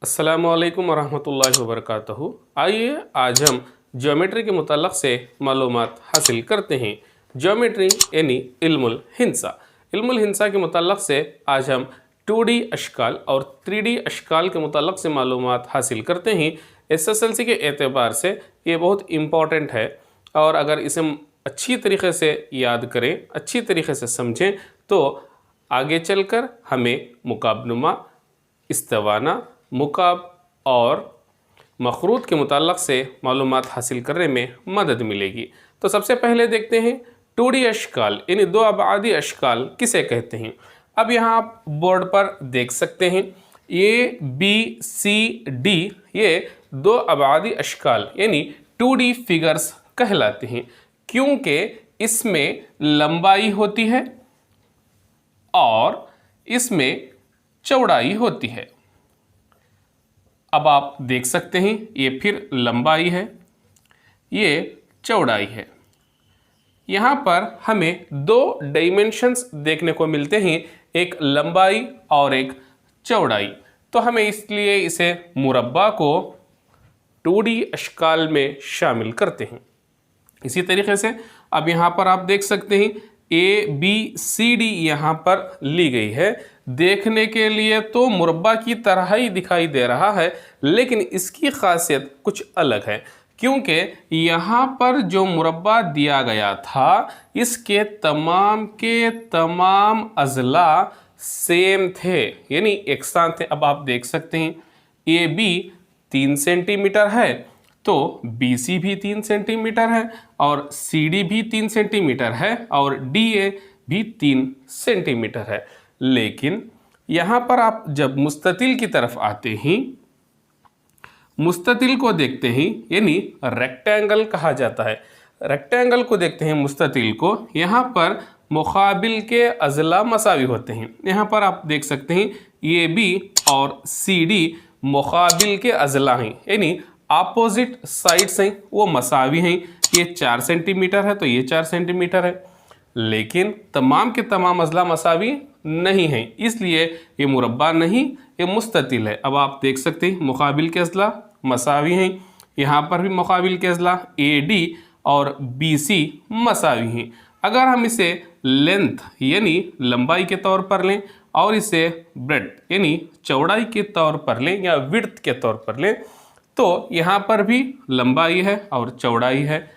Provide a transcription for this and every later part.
अस्सलामुअलैकुम वरहमतुल्लाहि वबरकातुहू। आइए आज हम ज्योमेट्री के मुताल्लिक़ से मालूमात हासिल करते हैं। ज्योमेट्री यानी इल्मुल हिंसा। इल्मुल हिंसा के मुताल्लिक़ से आज हम 2D अशकाल और 3D अशकाल के मुताल्लिक़ से मालूमात हासिल करते हैं। SSLC के एतबार से ये बहुत इम्पॉर्टेंट है और अगर इसे अच्छी तरीक़े से याद करें, अच्छी तरीक़े से समझें तो आगे चलकर हमें मुकाबनुमा, इस्तवाना, मुकाब और मखरूत के मुताल्लिक़ से मालूमात हासिल करने में मदद मिलेगी। तो सबसे पहले देखते हैं 2D अशकाल यानी दो अबादी अशकाल किसे कहते हैं। अब यहाँ आप बोर्ड पर देख सकते हैं ABCD ये दो अबादी अशकाल यानी 2D फिगर्स कहलाते हैं, क्योंकि इसमें लंबाई होती है और इसमें चौड़ाई होती है। अब आप देख सकते हैं ये फिर लंबाई है, ये चौड़ाई है। यहाँ पर हमें दो डायमेंशंस देखने को मिलते हैं, एक लंबाई और एक चौड़ाई। तो हमें इसलिए इसे मुरब्बा को 2D अशकाल में शामिल करते हैं। इसी तरीके से अब यहाँ पर आप देख सकते हैं ABCD यहाँ पर ली गई है। देखने के लिए तो मुरब्बा की तरह ही दिखाई दे रहा है, लेकिन इसकी खासियत कुछ अलग है, क्योंकि यहाँ पर जो मुरब्बा दिया गया था इसके तमाम के तमाम अज़ला सेम थे, यानी एकसां थे। अब आप देख सकते हैं AB 3 सेंटीमीटर है तो BC भी 3 सेंटीमीटर है और CD भी 3 सेंटीमीटर है और DA भी 3 सेंटीमीटर है। लेकिन यहाँ पर आप जब मुस्ततिल की तरफ आते हैं, मुस्ततिल को देखते हैं यानी रेक्टेंगल कहा जाता है। रेक्टेंगल को देखते हैं, मुस्ततिल को, यहाँ पर मुकाबिल के अज़ला मसावी होते हैं। यहाँ पर आप देख सकते हैं AB और CD मुकाबिल के अज़ला हैं, यानी अपोजिट साइड्स हैं, वो मसावी हैं। ये 4 सेंटीमीटर है तो ये 4 सेंटीमीटर है, लेकिन तमाम के तमाम अज़ला मसावी नहीं हैं, इसलिए ये मुरब्बा नहीं, ये मुस्ततिल है। अब आप देख सकते हैं मुकाबिल के अज़ला मसावी हैं, यहाँ पर भी मुकाबिल के अज़ला AD और BC मसावी हैं। अगर हम इसे लेंथ यानी लंबाई के तौर पर लें और इसे ब्रेड्थ यानी चौड़ाई के तौर पर लें या विड्थ के तौर पर लें, तो यहाँ पर भी लंबाई है और चौड़ाई है,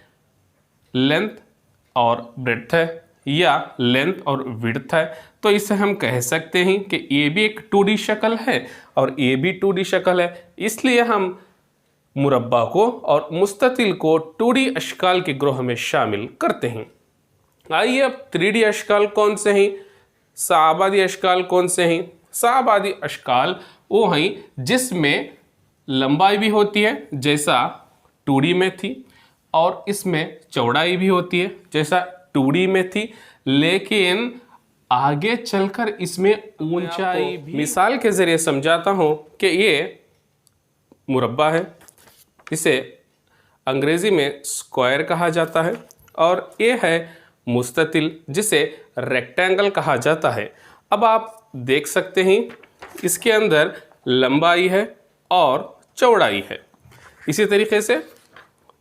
लेंथ और ब्रेड्थ है या लेंथ और विड्थ है। तो इसे हम कह सकते हैं कि ये भी एक 2D शक्ल है और ये भी 2D शक्ल है, इसलिए हम मुरब्बा को और मुस्ततिल को 2D अशकाल के ग्रोह में शामिल करते हैं। आइए अब 3D अशकाल कौन से हैं, साबादी अशकाल कौन से हैं। साबादी अशकाल वो हैं जिसमें लंबाई भी होती है जैसा 2D में थी और इसमें चौड़ाई भी होती है जैसा 2D में थी, लेकिन आगे चलकर इसमें ऊंचाई भी। मिसाल के ज़रिए समझाता हूँ कि ये मुरब्बा है, इसे अंग्रेज़ी में स्क्वायर कहा जाता है, और ये है मुस्ततिल जिसे रेक्टेंगल कहा जाता है। अब आप देख सकते हैं इसके अंदर लंबाई है और चौड़ाई है। इसी तरीके से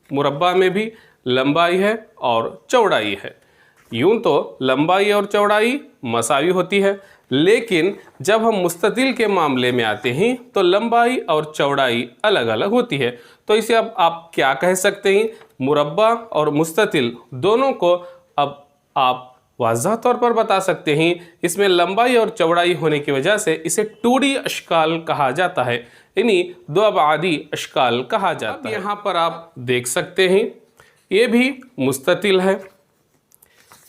मुरब्बा में भी लंबाई है और चौड़ाई है। यूं तो लंबाई और चौड़ाई मसावी होती है, लेकिन जब हम मुस्ततिल के मामले में आते हैं तो लंबाई और चौड़ाई अलग अलग होती है। तो इसे अब आप क्या कह सकते हैं, मुरब्बा और मुस्ततिल दोनों को अब आप वाज़ह तौर पर बता सकते हैं। इसमें लंबाई और चौड़ाई होने की वजह से इसे 2D अशकाल कहा जाता है, यानी दो अबादी अशकाल कहा जाता है। यहाँ पर आप देख सकते हैं ये भी मुस्ततिल है,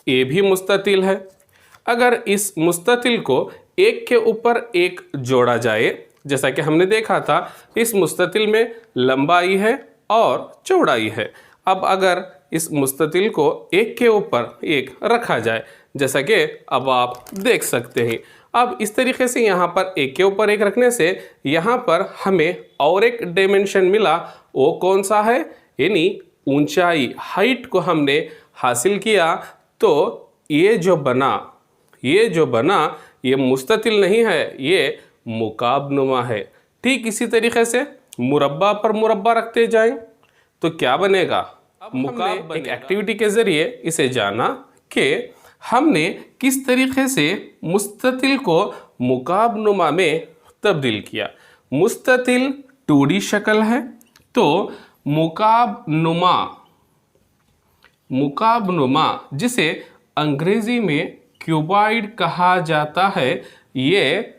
ये भी मुस्ततिल है। अगर इस मुस्ततिल को एक के ऊपर एक जोड़ा जाए, जैसा कि हमने देखा था, इस मुस्ततिल में लंबाई है और चौड़ाई है। अब अगर इस मुस्ततिल को एक के ऊपर एक रखा जाए, जैसा कि अब आप देख सकते हैं, अब इस तरीके से यहाँ पर एक के ऊपर एक रखने से यहाँ पर हमें और एक डायमेंशन मिला। वो कौन सा है, यानी ऊंचाई, हाइट को हमने हासिल किया। तो ये जो बना ये मुस्ततिल नहीं है, ये मुकाबनुमा है। ठीक इसी तरीके से मुरब्बा पर मुरब्बा रखते जाएं तो क्या बनेगा। अब मुकाब एक एक्टिविटी के ज़रिए इसे जाना कि हमने किस तरीके से मुस्ततिल को मुकाबनुमा में तब्दील किया। मुस्ततिल 2D शक्ल है तो मुकाबनुमा जिसे अंग्रेज़ी में क्यूबॉइड कहा जाता है, ये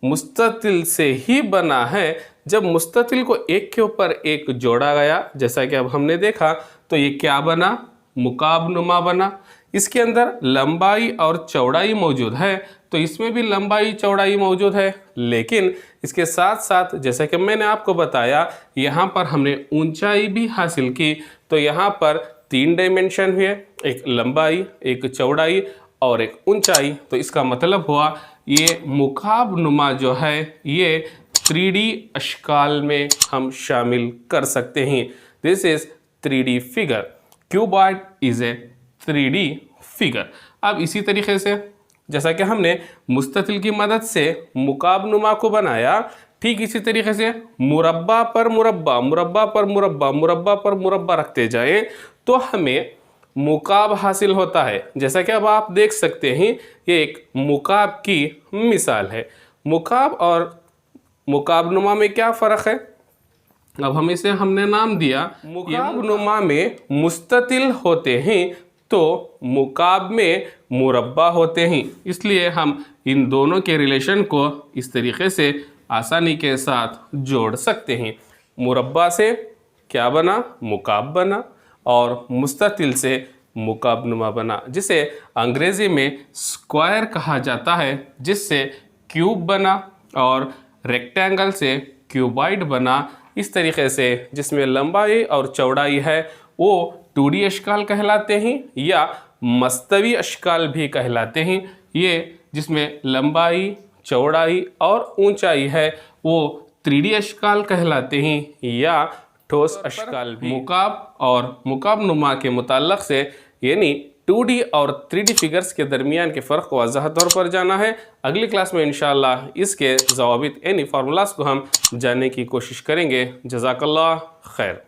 मुस्ततिल से ही बना है। जब मुस्ततिल को एक के ऊपर एक जोड़ा गया, जैसा कि अब हमने देखा, तो ये क्या बना, मुकाबनुमा बना। इसके अंदर लंबाई और चौड़ाई मौजूद है, तो इसमें भी लंबाई चौड़ाई मौजूद है, लेकिन इसके साथ साथ जैसा कि मैंने आपको बताया यहाँ पर हमने ऊंचाई भी हासिल की। तो यहाँ पर 3 डायमेंशन हुए, एक लंबाई, एक चौड़ाई और एक ऊंचाई। तो इसका मतलब हुआ ये मुकाबनुमा जो है ये 3D अशकाल में हम शामिल कर सकते हैं। This is 3D figure. Cuboid is a 3D figure. अब इसी तरीके से जैसा कि हमने मुस्ततिल की मदद से मुकाबनुमा को बनाया, ठीक इसी तरीके से मुरब्बा पर मुरब्बा, मुरब्बा पर मुरब्बा, मुरब्बा पर मुरब्बा रखते जाएं तो हमें मुकाब हासिल होता है। जैसा कि अब आप देख सकते हैं ये एक मुकाब की मिसाल है। मुकाब और मुकाबनुमा में क्या फ़र्क है, अब हम इसे हमने नाम दिया। मुकाबनुमा में मुस्ततिल होते हैं तो मुकाब में मुरब्बा होते हैं, इसलिए हम इन दोनों के रिलेशन को इस तरीके से आसानी के साथ जोड़ सकते हैं। मुरब्बा से क्या बना, मुकाब बना, और मुस्ततिल से मुकाबनुमा बना, जिसे अंग्रेज़ी में स्क्वायर कहा जाता है, जिससे क्यूब बना, और रेक्टेंगल से क्यूबॉइड बना। इस तरीके से जिसमें लंबाई और चौड़ाई है वो 2D अशकाल कहलाते हैं या मस्तवी अशकाल भी कहलाते हैं। ये जिसमें लंबाई, चौड़ाई और ऊंचाई है वो 3D अशकाल कहलाते हैं या ठोस अशकाल भी। मुकाब और मुकाबनुमा के मुताल्लक़ से यानी 2D और 3D फिगर्स के दरमियान के फ़र्क को वाज़ह तौर पर जाना है। अगली क्लास में इंशाअल्लाह इसके ज़वाबित यानी फार्मूलास को हम जानने की कोशिश करेंगे। जज़ाकल्लाह खैर।